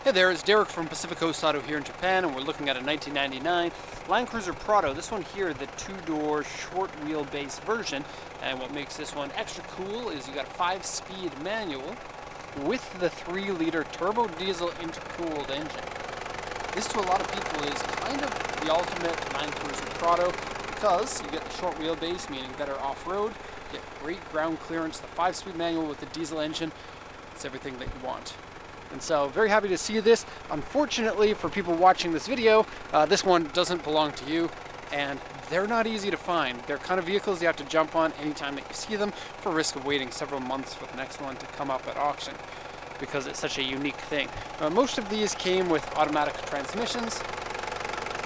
Hey there, it's Derek from Pacific Coast Auto here in Japan, and we're looking at a 1999 Land Cruiser Prado. This one here, the two-door short wheelbase version, and what makes this one extra cool is you got a 5-speed manual with the 3-liter turbo diesel intercooled engine. This to a lot of people is kind of the ultimate Land Cruiser Prado because you get the short wheelbase, meaning better off-road, you get great ground clearance, the 5-speed manual with the diesel engine. It's everything that you want. And so, very happy to see this. Unfortunately, for people watching this video, this one doesn't belong to you, and they're not easy to find. They're kind of vehicles you have to jump on anytime that you see them, for risk of waiting several months for the next one to come up at auction, because it's such a unique thing. Most of these came with automatic transmissions,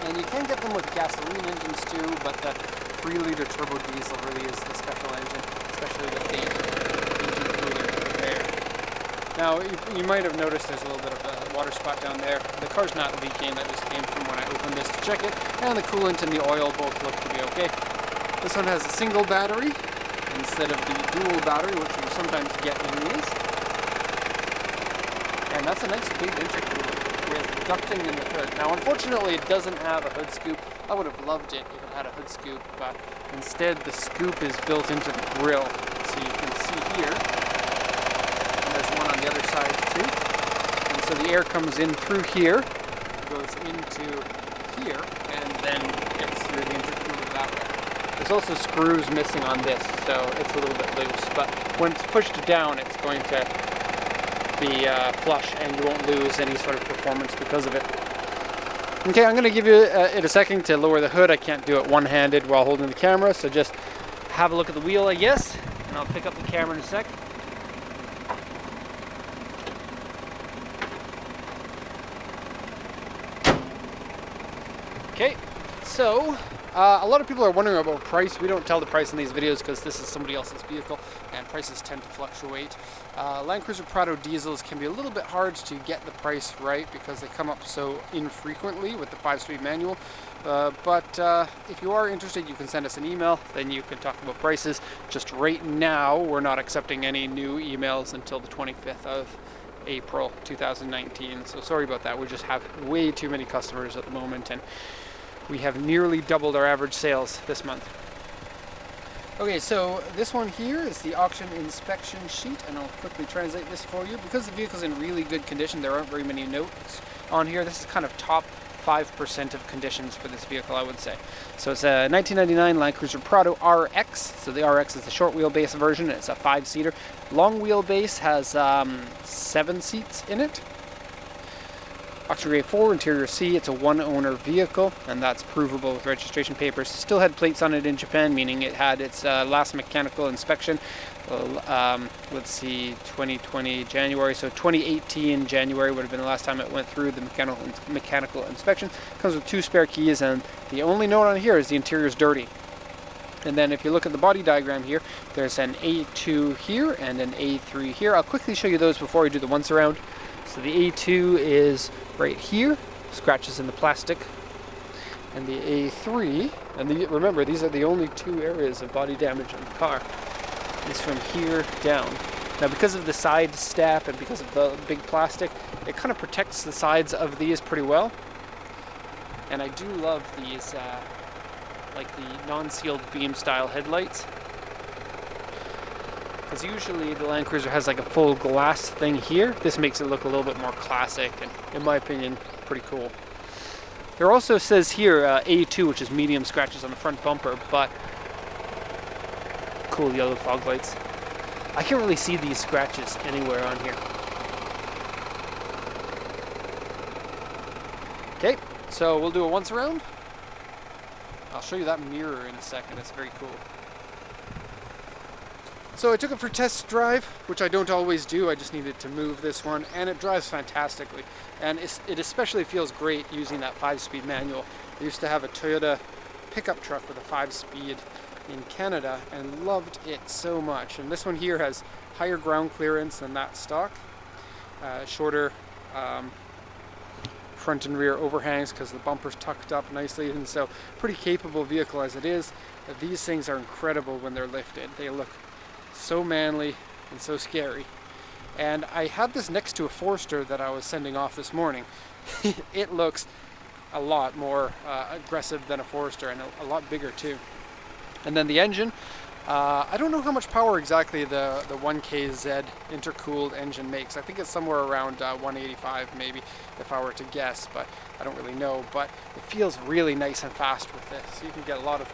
and you can get them with gasoline engines too, but the 3-liter turbo diesel really is the special engine, especially with the engine cooler there. Now, you might have noticed there's a little bit of a water spot down there. The car's not leaking, that just came from when I opened this to check it, and the coolant and the oil both look to be okay. This one has a single battery instead of the dual battery, which you sometimes get in these. And that's a nice big intercooler with ducting in the hood. Now, unfortunately, it doesn't have a hood scoop. I would have loved it if it had a hood scoop, but instead the scoop is built into the grill. So you can see here, there's one on the other side too, and so the air comes in through here, goes into here, and then gets through the intercooler that way. There's also screws missing on this, so it's a little bit loose, but when it's pushed down, it's going to be flush, and you won't lose any sort of performance because of it. Okay, I'm going to give you it a second to lower the hood. I can't do it one-handed while holding the camera, so just have a look at the wheel, I guess, and I'll pick up the camera in a sec. Okay, so a lot of people are wondering about price. We don't tell the price in these videos because this is somebody else's vehicle and prices tend to fluctuate. Land Cruiser Prado diesels can be a little bit hard to get the price right because they come up so infrequently with the 5-speed manual. But if you are interested, you can send us an email, then you can talk about prices. Just right now, we're not accepting any new emails until the 25th of April 2019, so sorry about that. We just have way too many customers at the moment, and we have nearly doubled our average sales this month. Okay, so this one here is the auction inspection sheet, and I'll quickly translate this for you. Because the vehicle's in really good condition, there aren't very many notes on here. This is kind of top 5% of conditions for this vehicle, I would say. So it's a 1999 Land Cruiser Prado RX. So the RX is the short wheelbase version. It's a 5-seater. Long wheelbase has 7 seats in it. Auction grade 4, interior C. It's a one-owner vehicle, and that's provable with registration papers. Still had plates on it in Japan, meaning it had its last mechanical inspection. Let's see, 2020 January, so 2018 January would have been the last time it went through the mechanical inspection. Comes with 2 spare keys, and the only note on here is the interior is dirty. And then if you look at the body diagram here, there's an A2 here and an A3 here. I'll quickly show you those before we do the once around. So the A2 is right here, scratches in the plastic, and the A3, and remember, these are the only 2 areas of body damage on the car, is from here down. Now, because of the side step and because of the big plastic, it kind of protects the sides of these pretty well. And I do love these, like the non-sealed beam style headlights. Because usually the Land Cruiser has like a full glass thing here. This makes it look a little bit more classic and, in my opinion, pretty cool. There also says here A2, which is medium scratches on the front bumper, but cool yellow fog lights. I can't really see these scratches anywhere on here. Okay, so we'll do a once around. I'll show you that mirror in a second. It's very cool. So I took it for test drive, which I don't always do. I just needed to move this one, and it drives fantastically. And it especially feels great using that 5-speed manual. I used to have a Toyota pickup truck with a 5-speed in Canada and loved it so much. And this one here has higher ground clearance than that stock, shorter front and rear overhangs because the bumper's tucked up nicely, and so pretty capable vehicle as it is. These things are incredible when they're lifted. They look so manly and so scary. And I had this next to a Forester that I was sending off this morning. It looks a lot more aggressive than a Forester, and a lot bigger too. And then the engine, I don't know how much power exactly the 1KZ intercooled engine makes. I think it's somewhere around 185 maybe, if I were to guess, but I don't really know. But it feels really nice and fast with this. You can get a lot of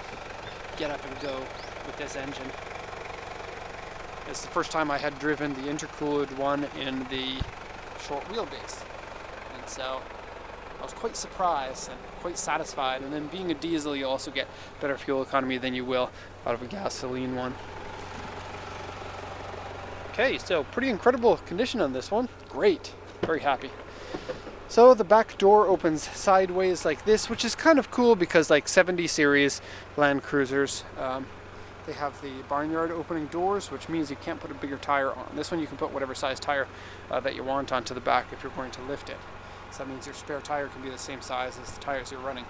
get up and go with this engine. It's the first time I had driven the intercooled one in the short wheelbase, and so I was quite surprised and quite satisfied. And then being a diesel, you also get better fuel economy than you will out of a gasoline one. Okay, so pretty incredible condition on this one. Great, very happy. So the back door opens sideways like this, which is kind of cool because like 70 series Land Cruisers, they have the barnyard opening doors, which means you can't put a bigger tire on. This one you can put whatever size tire that you want onto the back if you're going to lift it. So that means your spare tire can be the same size as the tires you're running.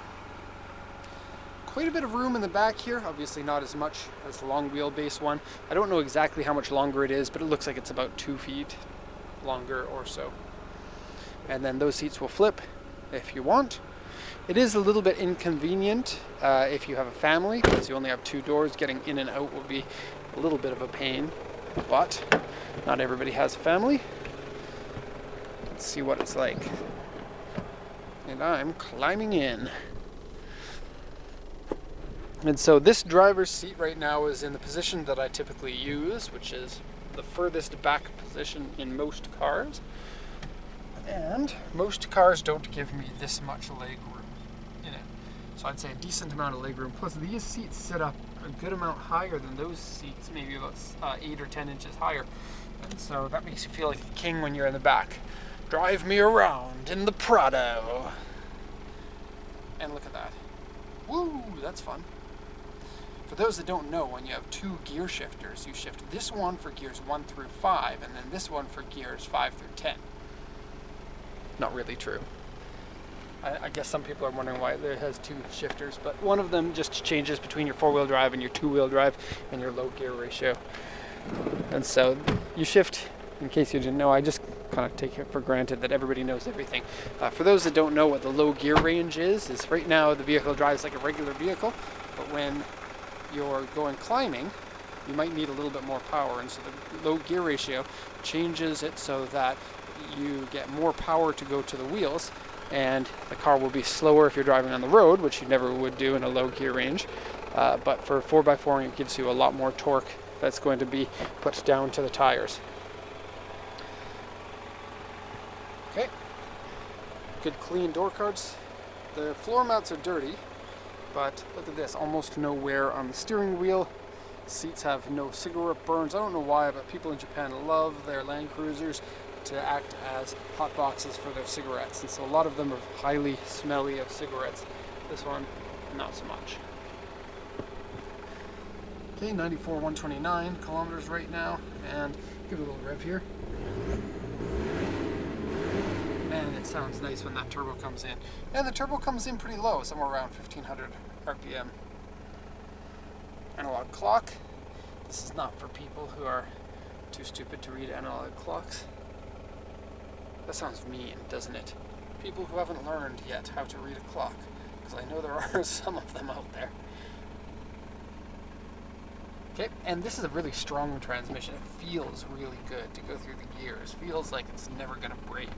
Quite a bit of room in the back here, obviously not as much as the long wheelbase one. I don't know exactly how much longer it is, but it looks like it's about 2 feet longer or so. And then those seats will flip if you want. It is a little bit inconvenient if you have a family, because you only have 2 doors. Getting in and out will be a little bit of a pain, but not everybody has a family. Let's see what it's like. And I'm climbing in. And so this driver's seat right now is in the position that I typically use, which is the furthest back position in most cars. And most cars don't give me this much leg room in it. So I'd say a decent amount of leg room. Plus these seats sit up a good amount higher than those seats, maybe about 8 or 10 inches higher. And so that makes you feel like a king when you're in the back. Drive me around in the Prado. And look at that. Woo, that's fun. For those that don't know, when you have 2 gear shifters, you shift this one for gears 1 through 5, and then this one for gears 5 through 10. Not really true. I guess some people are wondering why it has 2 shifters, but one of them just changes between your 4-wheel drive and your 2-wheel drive and your low gear ratio. And so you shift, in case you didn't know, I just kind of take it for granted that everybody knows everything. For those that don't know what the low gear range is right now the vehicle drives like a regular vehicle, but when you're going climbing, you might need a little bit more power, and so the low gear ratio changes it so that you get more power to go to the wheels, and the car will be slower if you're driving on the road, which you never would do in a low gear range, but for 4x4 it gives you a lot more torque that's going to be put down to the tires. Okay, good clean door cards. The floor mats are dirty, but look at this, almost no wear on the steering wheel. Seats have no cigarette burns. I don't know why, but people in Japan love their Land Cruisers to act as hot boxes for their cigarettes, and so a lot of them are highly smelly of cigarettes. This one, not so much. Okay, 129 kilometers right now, and give it a little rev here. Man, it sounds nice when that turbo comes in. And the turbo comes in pretty low, somewhere around 1500 RPM. Analog clock. This is not for people who are too stupid to read analog clocks. That sounds mean, doesn't it? People who haven't learned yet how to read a clock, because I know there are some of them out there. Okay, and this is a really strong transmission. It feels really good to go through the gears. Feels like it's never going to break.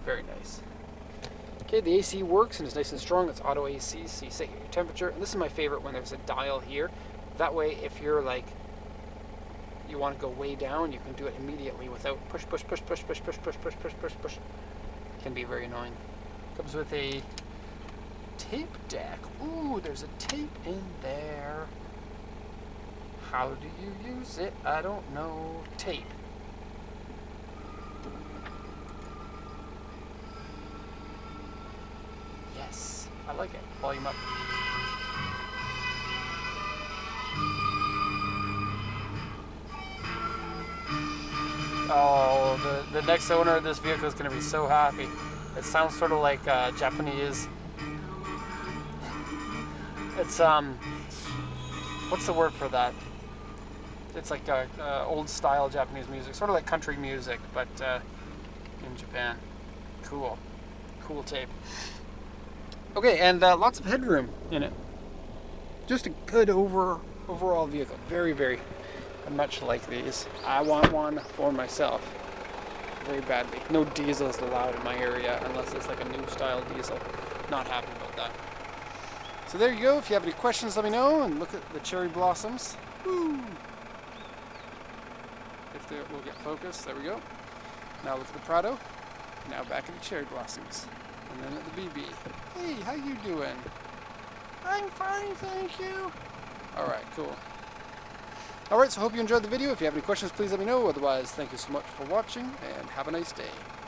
Very nice. Okay, the AC works and it's nice and strong. It's auto AC, so you set your temperature. And this is my favorite when there's a dial here. That way, if you're like, you want to go way down, you can do it immediately without push. It can be very annoying. Comes with a tape deck. Ooh, there's a tape in there. How do you use it? I don't know. Tape. Yes, I like it. Volume up. Oh, the next owner of this vehicle is going to be so happy. It sounds sort of like Japanese. It's what's the word for that? It's like old style Japanese music, sort of like country music, but in Japan. Cool. Cool tape. Okay, and lots of headroom in it. Just a good overall vehicle. Very, very much like these. I want one for myself. Very badly. No diesels allowed in my area unless it's like a new style diesel. Not happy about that. So there you go. If you have any questions, let me know. And look at the cherry blossoms. Woo! If they will get focused. There we go. Now look at the Prado. Now back at the cherry blossoms. And then at the BB. Hey, how you doing? I'm fine, thank you. Alright, cool. Alright, so hope you enjoyed the video. If you have any questions, please let me know. Otherwise, thank you so much for watching, and have a nice day.